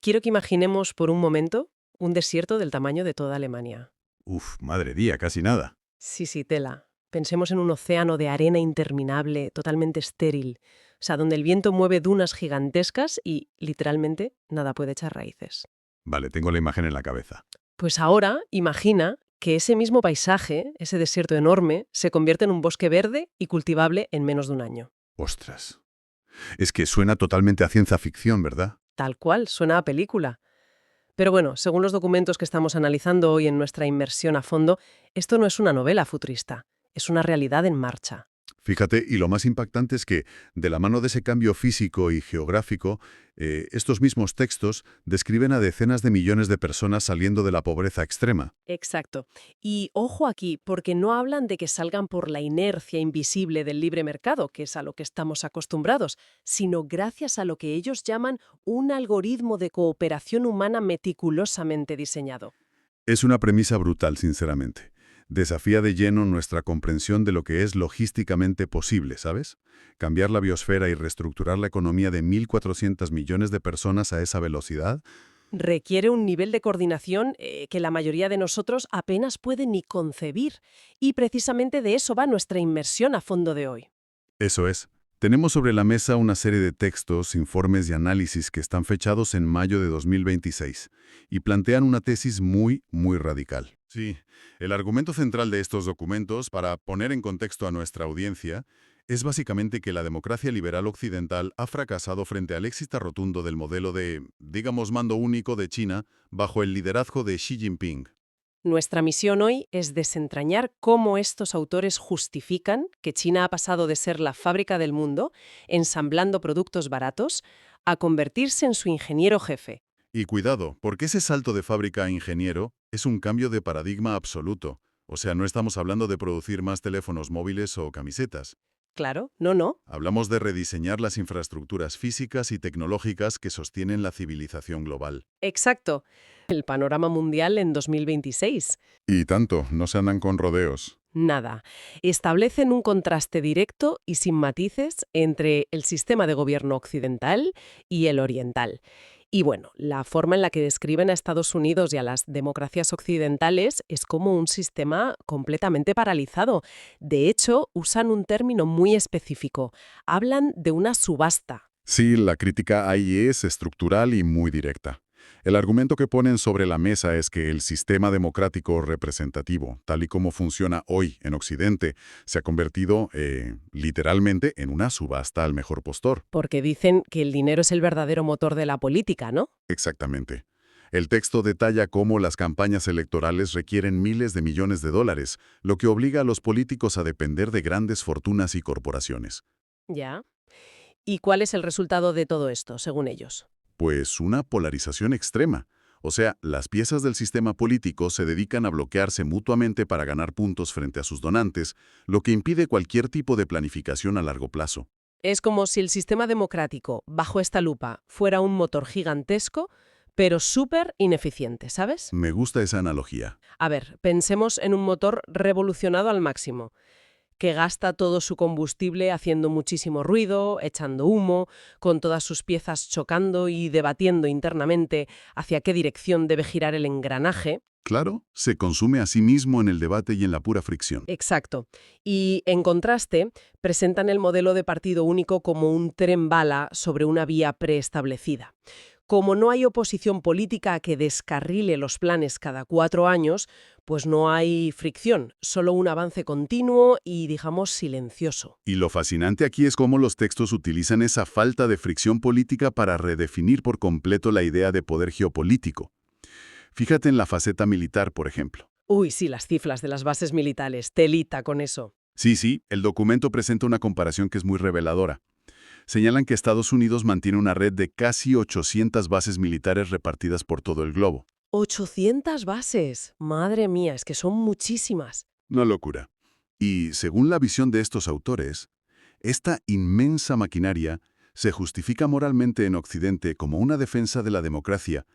Quiero que imaginemos por un momento un desierto del tamaño de toda Alemania. Uf, madre mía, casi nada. Sí, sí, tela. Pensemos en un océano de arena interminable, totalmente estéril, o sea, donde el viento mueve dunas gigantescas y, literalmente, nada puede echar raíces. Vale, tengo la imagen en la cabeza. Pues ahora, imagina que ese mismo paisaje, ese desierto enorme, se convierte en un bosque verde y cultivable en menos de un año. Ostras. Es que suena totalmente a ciencia ficción, ¿verdad? Tal cual, suena a película. Pero bueno, según los documentos que estamos analizando hoy en nuestra inmersión a fondo, esto no es una novela futurista, es una realidad en marcha. Fíjate, y lo más impactante es que, de la mano de ese cambio físico y geográfico, estos mismos textos describen a decenas de millones de personas saliendo de la pobreza extrema. Exacto. Y ojo aquí, porque no hablan de que salgan por la inercia invisible del libre mercado, que es a lo que estamos acostumbrados, sino gracias a lo que ellos llaman un algoritmo de cooperación humana meticulosamente diseñado. Es una premisa brutal, sinceramente. Desafía de lleno nuestra comprensión de lo que es logísticamente posible, ¿sabes? Cambiar la biosfera y reestructurar la economía de 1.400 millones de personas a esa velocidad. Requiere un nivel de coordinación que la mayoría de nosotros apenas puede ni concebir. Y precisamente de eso va nuestra inmersión a fondo de hoy. Eso es. Tenemos sobre la mesa una serie de textos, informes y análisis que están fechados en mayo de 2026 y plantean una tesis muy radical. Sí, el argumento central de estos documentos, para poner en contexto a nuestra audiencia, es básicamente que la democracia liberal occidental ha fracasado frente al éxito rotundo del modelo de, digamos, mando único de China bajo el liderazgo de Xi Jinping. Nuestra misión hoy es desentrañar cómo estos autores justifican que China ha pasado de ser la fábrica del mundo, ensamblando productos baratos, a convertirse en su ingeniero jefe. Y cuidado, porque ese salto de fábrica a ingeniero es un cambio de paradigma absoluto. O sea, no estamos hablando de producir más teléfonos móviles o camisetas. Claro, no, no. Hablamos de rediseñar las infraestructuras físicas y tecnológicas que sostienen la civilización global. Exacto. El panorama mundial en 2026. Y tanto, no se andan con rodeos. Nada. Establecen un contraste directo y sin matices entre el sistema de gobierno occidental y el oriental. Y bueno, la forma en la que describen a Estados Unidos y a las democracias occidentales es como un sistema completamente paralizado. De hecho, usan un término muy específico. Hablan de una subasta. Sí, la crítica ahí es estructural y muy directa. El argumento que ponen sobre la mesa es que el sistema democrático representativo, tal y como funciona hoy en Occidente, se ha convertido, literalmente, en una subasta al mejor postor. Porque dicen que el dinero es el verdadero motor de la política, ¿no? Exactamente. El texto detalla cómo las campañas electorales requieren miles de millones de dólares, lo que obliga a los políticos a depender de grandes fortunas y corporaciones. Ya. ¿Y cuál es el resultado de todo esto, según ellos? Pues una polarización extrema. O sea, las piezas del sistema político se dedican a bloquearse mutuamente para ganar puntos frente a sus donantes, lo que impide cualquier tipo de planificación a largo plazo. Es como si el sistema democrático, bajo esta lupa, fuera un motor gigantesco, pero súper ineficiente, ¿sabes? Me gusta esa analogía. A ver, pensemos en un motor revolucionado al máximo, que gasta todo su combustible haciendo muchísimo ruido, echando humo, con todas sus piezas chocando y debatiendo internamente hacia qué dirección debe girar el engranaje. Claro, se consume a sí mismo en el debate y en la pura fricción. Exacto. Y, en contraste, presentan el modelo de partido único como un tren bala sobre una vía preestablecida. Como no hay oposición política que descarrile los planes cada 4 años, pues no hay fricción, solo un avance continuo y, digamos, silencioso. Y lo fascinante aquí es cómo los textos utilizan esa falta de fricción política para redefinir por completo la idea de poder geopolítico. Fíjate en la faceta militar, por ejemplo. Uy, sí, las cifras de las bases militares, telita con eso. Sí, el documento presenta una comparación que es muy reveladora. Señalan que Estados Unidos mantiene una red de casi 800 bases militares repartidas por todo el globo. 800 bases. Madre mía, es que son muchísimas. Una locura. Y según la visión de estos autores, esta inmensa maquinaria se justifica moralmente en Occidente como una defensa de la democracia,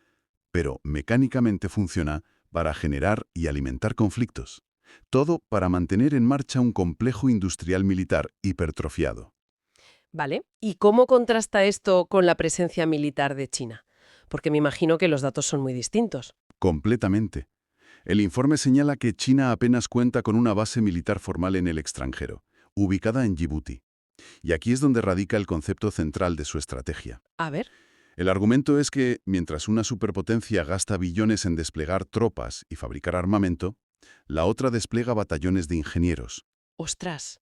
pero mecánicamente funciona para generar y alimentar conflictos. Todo para mantener en marcha un complejo industrial militar hipertrofiado. ¿Vale? ¿Y cómo contrasta esto con la presencia militar de China? Porque me imagino que los datos son muy distintos. Completamente. El informe señala que China apenas cuenta con una base militar formal en el extranjero, ubicada en Djibouti. Y aquí es donde radica el concepto central de su estrategia. A ver. El argumento es que, mientras una superpotencia gasta billones en desplegar tropas y fabricar armamento, la otra despliega batallones de ingenieros. Ostras.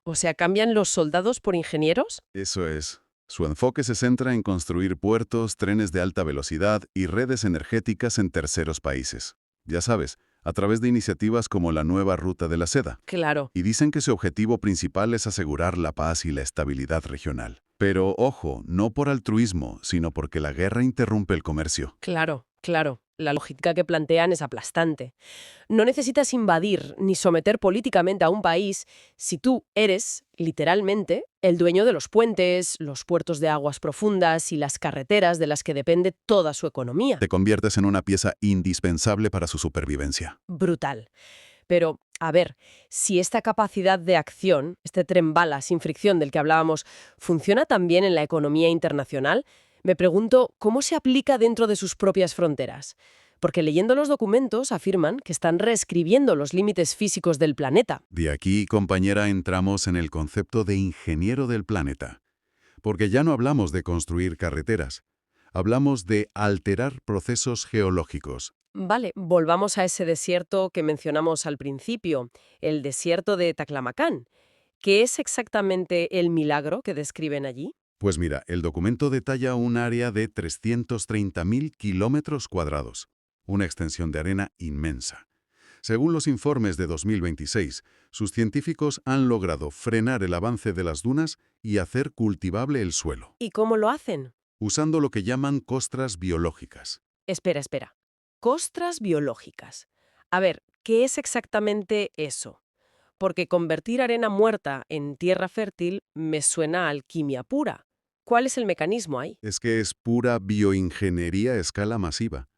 O sea, ¿cambian los soldados por ingenieros? Eso es. Su enfoque se centra en construir puertos, trenes de alta velocidad y redes energéticas en terceros países. Ya sabes, a través de iniciativas como la Nueva Ruta de la Seda. Claro. Y dicen que su objetivo principal es asegurar la paz y la estabilidad regional. Pero, ojo, no por altruismo, sino porque la guerra interrumpe el comercio. Claro, claro. La lógica que plantean es aplastante. No necesitas invadir ni someter políticamente a un país si tú eres, literalmente, el dueño de los puentes, los puertos de aguas profundas y las carreteras de las que depende toda su economía. Te conviertes en una pieza indispensable para su supervivencia. Brutal. Pero, a ver, si esta capacidad de acción, este tren bala sin fricción del que hablábamos, funciona también en la economía internacional, me pregunto cómo se aplica dentro de sus propias fronteras. Porque leyendo los documentos afirman que están reescribiendo los límites físicos del planeta. De aquí, compañera, entramos en el concepto de ingeniero del planeta. Porque ya no hablamos de construir carreteras, hablamos de alterar procesos geológicos. Vale, volvamos a ese desierto que mencionamos al principio, el desierto de Taklamakan. ¿Qué es exactamente el milagro que describen allí? Pues mira, el documento detalla un área de 330.000 kilómetros cuadrados, una extensión de arena inmensa. Según los informes de 2026, sus científicos han logrado frenar el avance de las dunas y hacer cultivable el suelo, ¿Y cómo lo hacen? usando lo que llaman costras biológicas. Espera. Costras biológicas. A ver, ¿qué es exactamente eso? Porque convertir arena muerta en tierra fértil me suena a alquimia pura. ¿Cuál es el mecanismo ahí? Es que es pura bioingeniería a escala masiva.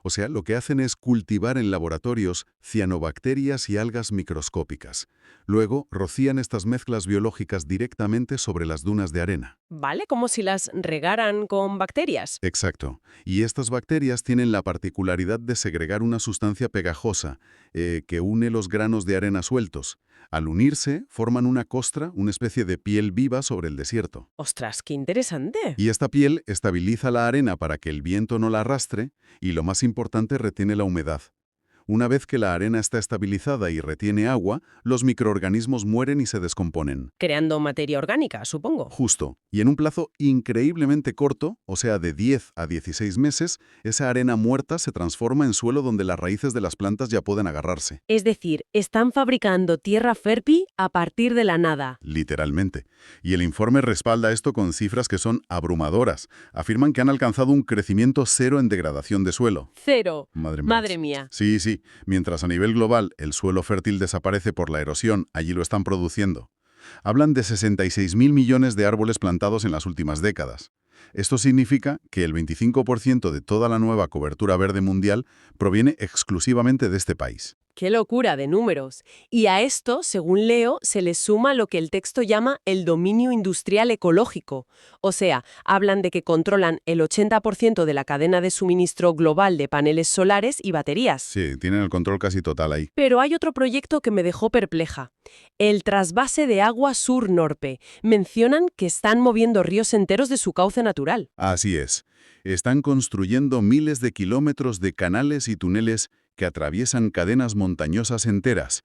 O sea, lo que hacen es cultivar en laboratorios cianobacterias y algas microscópicas. Luego, rocían estas mezclas biológicas directamente sobre las dunas de arena. ¿Vale? Como si las regaran con bacterias. Exacto. Y estas bacterias tienen la particularidad de segregar una sustancia pegajosa que une los granos de arena sueltos. Al unirse, forman una costra, una especie de piel viva sobre el desierto. ¡Ostras, qué interesante! Y esta piel estabiliza la arena para que el viento no la arrastre y, lo más importante, retiene la humedad. Una vez que la arena está estabilizada y retiene agua, los microorganismos mueren y se descomponen. Creando materia orgánica, supongo. Justo. Y en un plazo increíblemente corto, o sea, de 10 a 16 meses, esa arena muerta se transforma en suelo donde las raíces de las plantas ya pueden agarrarse. Es decir, están fabricando tierra fértil a partir de la nada. Literalmente. Y el informe respalda esto con cifras que son abrumadoras. Afirman que han alcanzado un crecimiento cero en degradación de suelo. ¡Cero! Madre mía. Madre mía. Sí. Mientras a nivel global el suelo fértil desaparece por la erosión, allí lo están produciendo. Hablan de 66.000 millones de árboles plantados en las últimas décadas. Esto significa que el 25% de toda la nueva cobertura verde mundial proviene exclusivamente de este país. ¡Qué locura de números! Y a esto, según leo, se le suma lo que el texto llama el dominio industrial ecológico. O sea, hablan de que controlan el 80% de la cadena de suministro global de paneles solares y baterías. Sí, tienen el control casi total ahí. Pero hay otro proyecto que me dejó perpleja. El trasvase de agua Sur-Norpe. Mencionan que están moviendo ríos enteros de su cauce natural. Así es. Están construyendo miles de kilómetros de canales y túneles que atraviesan cadenas montañosas enteras.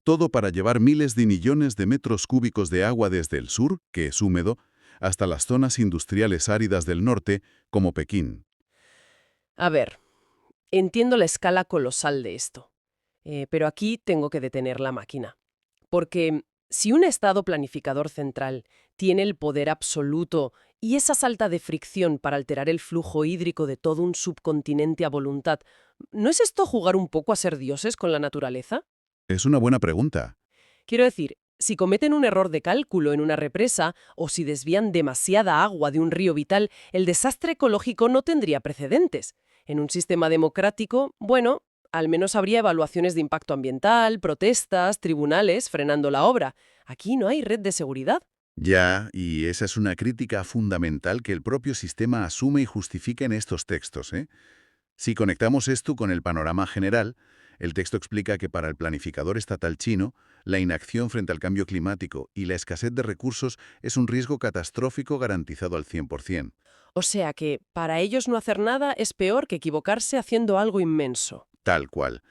Todo para llevar miles de millones de metros cúbicos de agua desde el sur, que es húmedo, hasta las zonas industriales áridas del norte, como Pekín. A ver, entiendo la escala colosal de esto. Pero aquí tengo que detener la máquina. Porque si un Estado planificador central tiene el poder absoluto y esa salta de fricción para alterar el flujo hídrico de todo un subcontinente a voluntad, ¿no es esto jugar un poco a ser dioses con la naturaleza? Es una buena pregunta. Quiero decir, si cometen un error de cálculo en una represa o si desvían demasiada agua de un río vital, el desastre ecológico no tendría precedentes. En un sistema democrático, bueno, al menos habría evaluaciones de impacto ambiental, protestas, tribunales frenando la obra. Aquí no hay red de seguridad. Ya, y esa es una crítica fundamental que el propio sistema asume y justifica en estos textos, ¿eh? Si conectamos esto con el panorama general, el texto explica que para el planificador estatal chino, la inacción frente al cambio climático y la escasez de recursos es un riesgo catastrófico garantizado al 100%. O sea que para ellos no hacer nada es peor que equivocarse haciendo algo inmenso. Tal cual.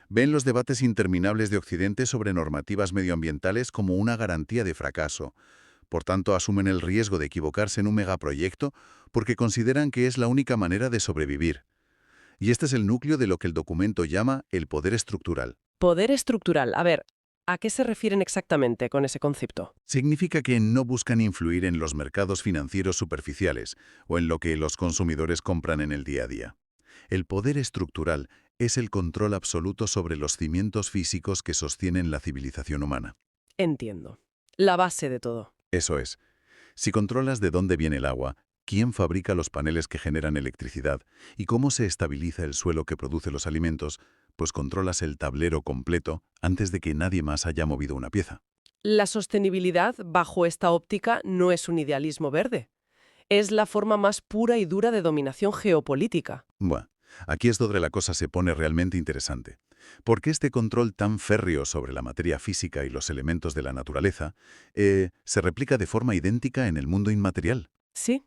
Ven los debates interminables de Occidente sobre normativas medioambientales como una garantía de fracaso. Por tanto, asumen el riesgo de equivocarse en un megaproyecto porque consideran que es la única manera de sobrevivir. Y este es el núcleo de lo que el documento llama el poder estructural. Poder estructural. A ver, ¿a qué se refieren exactamente con ese concepto? Significa que no buscan influir en los mercados financieros superficiales o en lo que los consumidores compran en el día a día. El poder estructural es el control absoluto sobre los cimientos físicos que sostienen la civilización humana. Entiendo. La base de todo. Eso es. Si controlas de dónde viene el agua, quién fabrica los paneles que generan electricidad y cómo se estabiliza el suelo que produce los alimentos, pues controlas el tablero completo antes de que nadie más haya movido una pieza. La sostenibilidad, bajo esta óptica, no es un idealismo verde. Es la forma más pura y dura de dominación geopolítica. Bueno, aquí es donde la cosa se pone realmente interesante. Porque este control tan férreo sobre la materia física y los elementos de la naturaleza se replica de forma idéntica en el mundo inmaterial. Sí.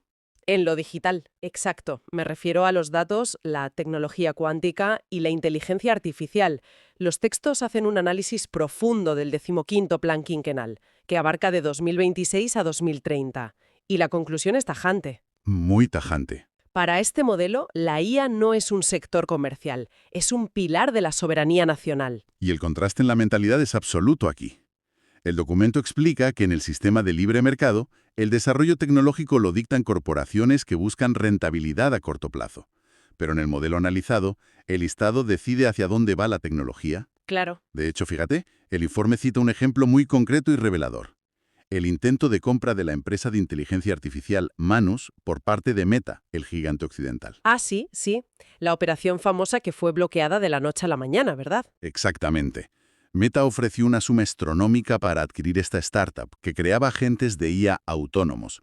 En lo digital, exacto. Me refiero a los datos, la tecnología cuántica y la inteligencia artificial. Los textos hacen un análisis profundo del 15º Plan Quinquenal, que abarca de 2026 a 2030. Y la conclusión es tajante. Muy tajante. Para este modelo, la IA no es un sector comercial, es un pilar de la soberanía nacional. Y el contraste en la mentalidad es absoluto aquí. El documento explica que en el sistema de libre mercado, el desarrollo tecnológico lo dictan corporaciones que buscan rentabilidad a corto plazo. Pero en el modelo analizado, el Estado decide hacia dónde va la tecnología. Claro. De hecho, fíjate, el informe cita un ejemplo muy concreto y revelador. El intento de compra de la empresa de inteligencia artificial Manus por parte de Meta, el gigante occidental. Ah, sí, sí. La operación famosa que fue bloqueada de la noche a la mañana, ¿verdad? Exactamente. Meta ofreció una suma astronómica para adquirir esta startup, que creaba agentes de IA autónomos.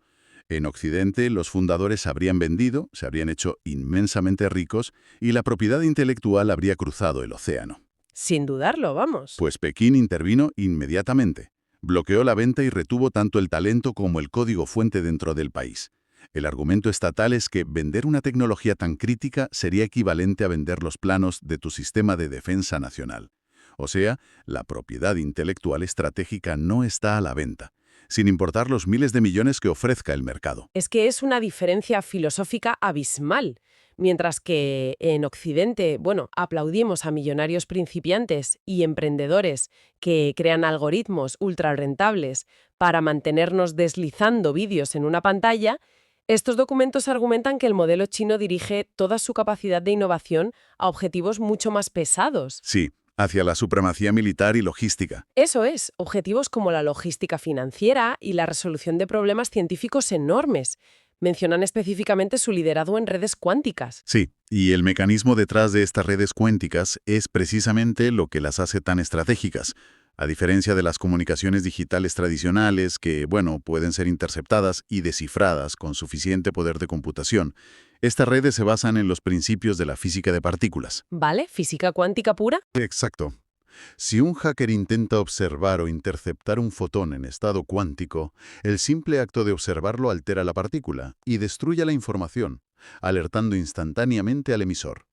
En Occidente, los fundadores habrían vendido, se habrían hecho inmensamente ricos y la propiedad intelectual habría cruzado el océano. Sin dudarlo, vamos. Pues Pekín intervino inmediatamente. Bloqueó la venta y retuvo tanto el talento como el código fuente dentro del país. El argumento estatal es que vender una tecnología tan crítica sería equivalente a vender los planos de tu sistema de defensa nacional. O sea, la propiedad intelectual estratégica no está a la venta, sin importar los miles de millones que ofrezca el mercado. Es que es una diferencia filosófica abismal. Mientras que en Occidente, bueno, aplaudimos a millonarios principiantes y emprendedores que crean algoritmos ultra rentables para mantenernos deslizando vídeos en una pantalla, estos documentos argumentan que el modelo chino dirige toda su capacidad de innovación a objetivos mucho más pesados. Sí, hacia la supremacía militar y logística. Eso es, objetivos como la logística financiera y la resolución de problemas científicos enormes. Mencionan específicamente su liderazgo en redes cuánticas. Sí, y el mecanismo detrás de estas redes cuánticas es precisamente lo que las hace tan estratégicas. A diferencia de las comunicaciones digitales tradicionales que, bueno, pueden ser interceptadas y descifradas con suficiente poder de computación, estas redes se basan en los principios de la física de partículas. ¿Vale? ¿Física cuántica pura? Exacto. Si un hacker intenta observar o interceptar un fotón en estado cuántico, el simple acto de observarlo altera la partícula y destruye la información, alertando instantáneamente al emisor.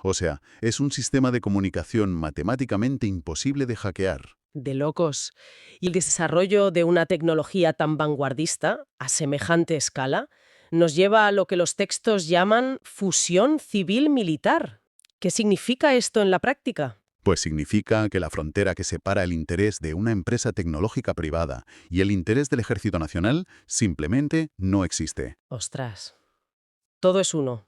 O sea, es un sistema de comunicación matemáticamente imposible de hackear. De locos. Y el desarrollo de una tecnología tan vanguardista, a semejante escala, nos lleva a lo que los textos llaman fusión civil-militar. ¿Qué significa esto en la práctica? Pues significa que la frontera que separa el interés de una empresa tecnológica privada y el interés del Ejército Nacional simplemente no existe. Ostras. Todo es uno.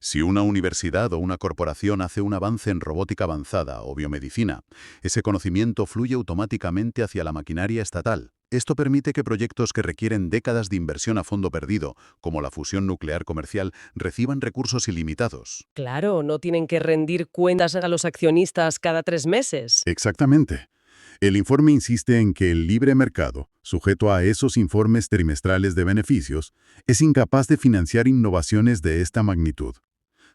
Si una universidad o una corporación hace un avance en robótica avanzada o biomedicina, ese conocimiento fluye automáticamente hacia la maquinaria estatal. Esto permite que proyectos que requieren décadas de inversión a fondo perdido, como la fusión nuclear comercial, reciban recursos ilimitados. Claro, no tienen que rendir cuentas a los accionistas cada 3 meses. Exactamente. El informe insiste en que el libre mercado, sujeto a esos informes trimestrales de beneficios, es incapaz de financiar innovaciones de esta magnitud.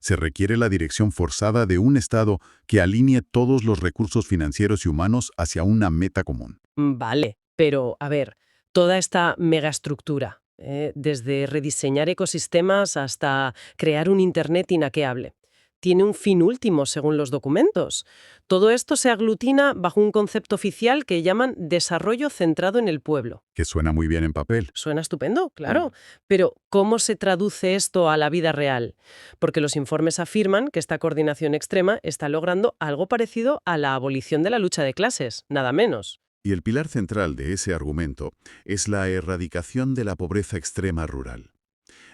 Se requiere la dirección forzada de un Estado que alinee todos los recursos financieros y humanos hacia una meta común. Vale, pero a ver, toda esta megaestructura, desde rediseñar ecosistemas hasta crear un Internet inaqueable, tiene un fin último según los documentos. Todo esto se aglutina bajo un concepto oficial que llaman desarrollo centrado en el pueblo. Que suena muy bien en papel. Suena estupendo, claro. Pero, ¿cómo se traduce esto a la vida real? Porque los informes afirman que esta coordinación extrema está logrando algo parecido a la abolición de la lucha de clases, nada menos. Y el pilar central de ese argumento es la erradicación de la pobreza extrema rural.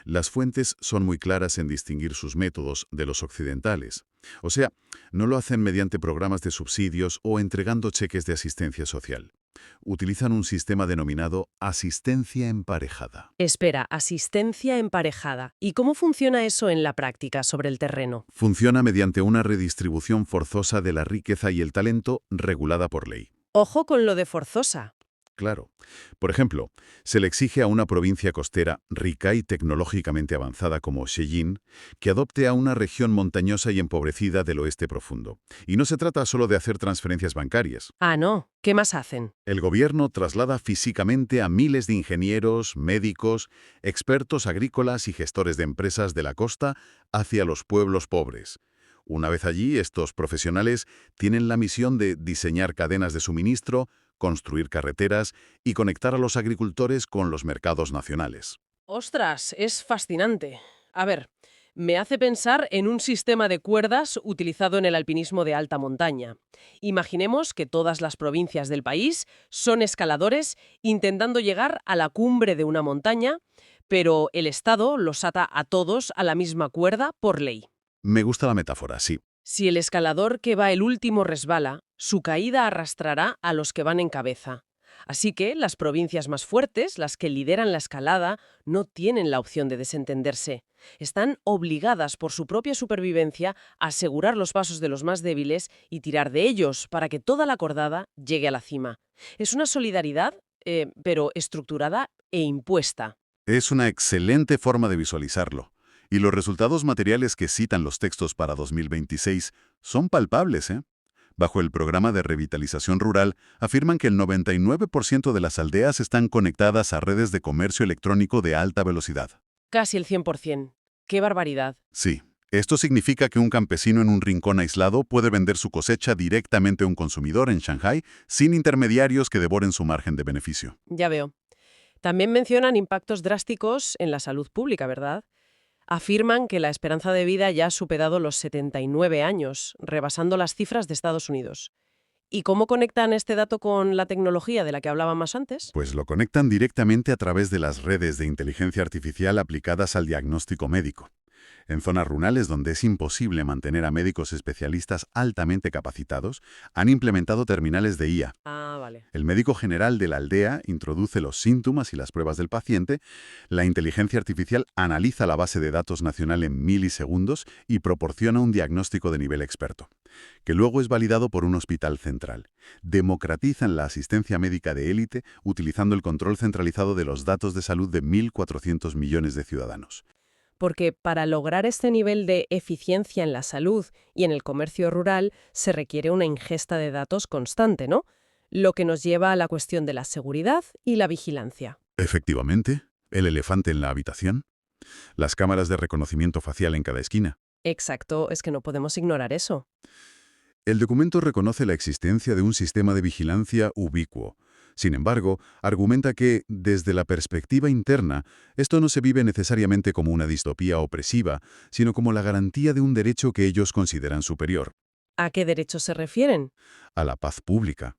Las fuentes son muy claras en distinguir sus métodos de los occidentales. O sea, no lo hacen mediante programas de subsidios o entregando cheques de asistencia social. Utilizan un sistema denominado asistencia emparejada. Espera, asistencia emparejada. ¿Y cómo funciona eso en la práctica sobre el terreno? Funciona mediante una redistribución forzosa de la riqueza y el talento regulada por ley. Ojo con lo de forzosa. Claro. Por ejemplo, se le exige a una provincia costera rica y tecnológicamente avanzada como Zhejiang que adopte a una región montañosa y empobrecida del oeste profundo. Y no se trata solo de hacer transferencias bancarias. Ah, no. ¿Qué más hacen? El gobierno traslada físicamente a miles de ingenieros, médicos, expertos agrícolas y gestores de empresas de la costa hacia los pueblos pobres. Una vez allí, estos profesionales tienen la misión de diseñar cadenas de suministro, construir carreteras y conectar a los agricultores con los mercados nacionales. Ostras, es fascinante. A ver, me hace pensar en un sistema de cuerdas utilizado en el alpinismo de alta montaña. Imaginemos que todas las provincias del país son escaladores intentando llegar a la cumbre de una montaña, pero el Estado los ata a todos a la misma cuerda por ley. Me gusta la metáfora, sí. Si el escalador que va el último resbala, su caída arrastrará a los que van en cabeza. Así que las provincias más fuertes, las que lideran la escalada, no tienen la opción de desentenderse. Están obligadas por su propia supervivencia a asegurar los pasos de los más débiles y tirar de ellos para que toda la cordada llegue a la cima. Es una solidaridad, pero estructurada e impuesta. Es una excelente forma de visualizarlo. Y los resultados materiales que citan los textos para 2026 son palpables, ¿eh? Bajo el programa de revitalización rural, afirman que el 99% de las aldeas están conectadas a redes de comercio electrónico de alta velocidad. Casi el 100%. ¡Qué barbaridad! Sí, esto significa que un campesino en un rincón aislado puede vender su cosecha directamente a un consumidor en Shanghái sin intermediarios que devoren su margen de beneficio. Ya veo. También mencionan impactos drásticos en la salud pública, ¿verdad? Afirman que la esperanza de vida ya ha superado los 79 años, rebasando las cifras de Estados Unidos. ¿Y cómo conectan este dato con la tecnología de la que hablábamos antes? Pues lo conectan directamente a través de las redes de inteligencia artificial aplicadas al diagnóstico médico. En zonas rurales donde es imposible mantener a médicos especialistas altamente capacitados, han implementado terminales de IA. Ah, vale. El médico general de la aldea introduce los síntomas y las pruebas del paciente, la inteligencia artificial analiza la base de datos nacional en milisegundos y proporciona un diagnóstico de nivel experto, que luego es validado por un hospital central. Democratizan la asistencia médica de élite utilizando el control centralizado de los datos de salud de 1.400 millones de ciudadanos. Porque para lograr este nivel de eficiencia en la salud y en el comercio rural se requiere una ingesta de datos constante, ¿no? Lo que nos lleva a la cuestión de la seguridad y la vigilancia. Efectivamente, el elefante en la habitación, las cámaras de reconocimiento facial en cada esquina. Exacto, es que no podemos ignorar eso. El documento reconoce la existencia de un sistema de vigilancia ubicuo. Sin embargo, argumenta que, desde la perspectiva interna, esto no se vive necesariamente como una distopía opresiva, sino como la garantía de un derecho que ellos consideran superior, ¿A qué derechos se refieren? a la paz pública.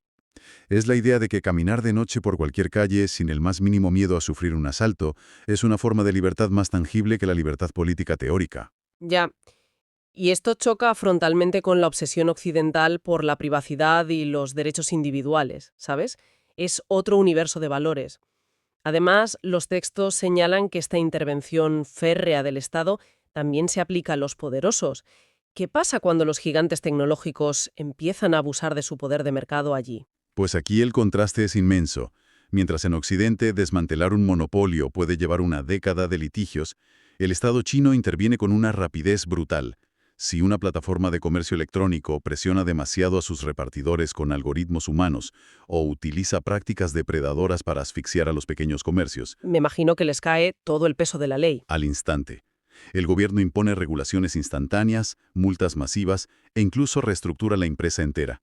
Es la idea de que caminar de noche por cualquier calle sin el más mínimo miedo a sufrir un asalto es una forma de libertad más tangible que la libertad política teórica. Ya. Y esto choca frontalmente con la obsesión occidental por la privacidad y los derechos individuales, ¿sabes? Es otro universo de valores. Además, los textos señalan que esta intervención férrea del Estado también se aplica a los poderosos. ¿Qué pasa cuando los gigantes tecnológicos empiezan a abusar de su poder de mercado allí? Pues aquí el contraste es inmenso. Mientras en Occidente desmantelar un monopolio puede llevar una década de litigios, el Estado chino interviene con una rapidez brutal. Si una plataforma de comercio electrónico presiona demasiado a sus repartidores con algoritmos humanos o utiliza prácticas depredadoras para asfixiar a los pequeños comercios, Me imagino que les cae todo el peso de la ley. al instante. El gobierno impone regulaciones instantáneas, multas masivas e incluso reestructura la empresa entera.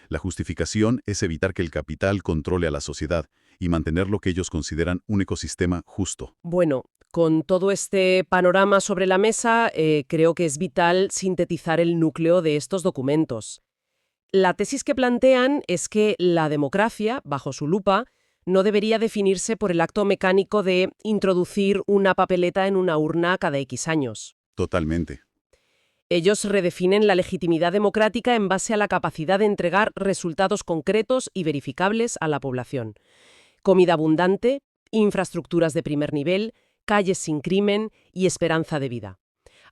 La justificación es evitar que el capital controle a la sociedad y mantener lo que ellos consideran un ecosistema justo. Bueno, con todo este panorama sobre la mesa, creo que es vital sintetizar el núcleo de estos documentos. La tesis que plantean es que la democracia, bajo su lupa, no debería definirse por el acto mecánico de introducir una papeleta en una urna cada X años. Totalmente. Ellos redefinen la legitimidad democrática en base a la capacidad de entregar resultados concretos y verificables a la población. Comida abundante, infraestructuras de primer nivel, calles sin crimen y esperanza de vida.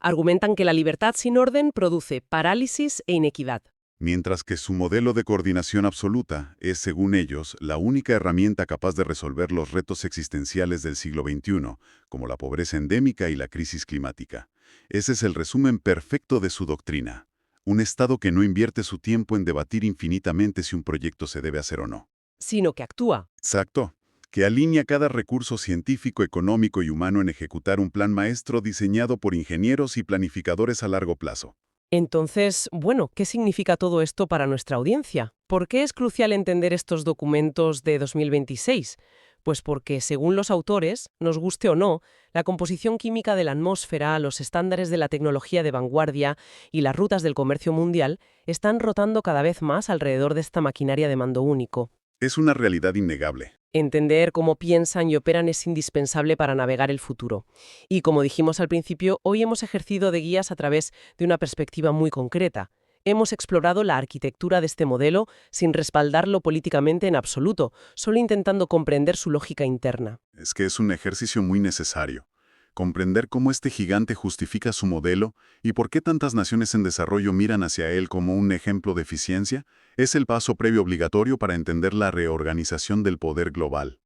Argumentan que la libertad sin orden produce parálisis e inequidad. Mientras que su modelo de coordinación absoluta es, según ellos, la única herramienta capaz de resolver los retos existenciales del siglo XXI, como la pobreza endémica y la crisis climática. Ese es el resumen perfecto de su doctrina. Un Estado que no invierte su tiempo en debatir infinitamente si un proyecto se debe hacer o no. Sino que actúa. Exacto. Que alinea cada recurso científico, económico y humano en ejecutar un plan maestro diseñado por ingenieros y planificadores a largo plazo. Entonces, bueno, ¿qué significa todo esto para nuestra audiencia? ¿Por qué es crucial entender estos documentos de 2026? Pues porque, según los autores, nos guste o no, la composición química de la atmósfera, los estándares de la tecnología de vanguardia y las rutas del comercio mundial están rotando cada vez más alrededor de esta maquinaria de mando único. Es una realidad innegable. Entender cómo piensan y operan es indispensable para navegar el futuro. Y como dijimos al principio, hoy hemos ejercido de guías a través de una perspectiva muy concreta. Hemos explorado la arquitectura de este modelo sin respaldarlo políticamente en absoluto, solo intentando comprender su lógica interna. Es que es un ejercicio muy necesario. Comprender cómo este gigante justifica su modelo y por qué tantas naciones en desarrollo miran hacia él como un ejemplo de eficiencia es el paso previo obligatorio para entender la reorganización del poder global.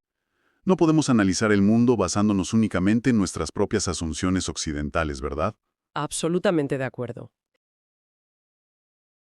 No podemos analizar el mundo basándonos únicamente en nuestras propias asunciones occidentales, ¿verdad? Absolutamente de acuerdo.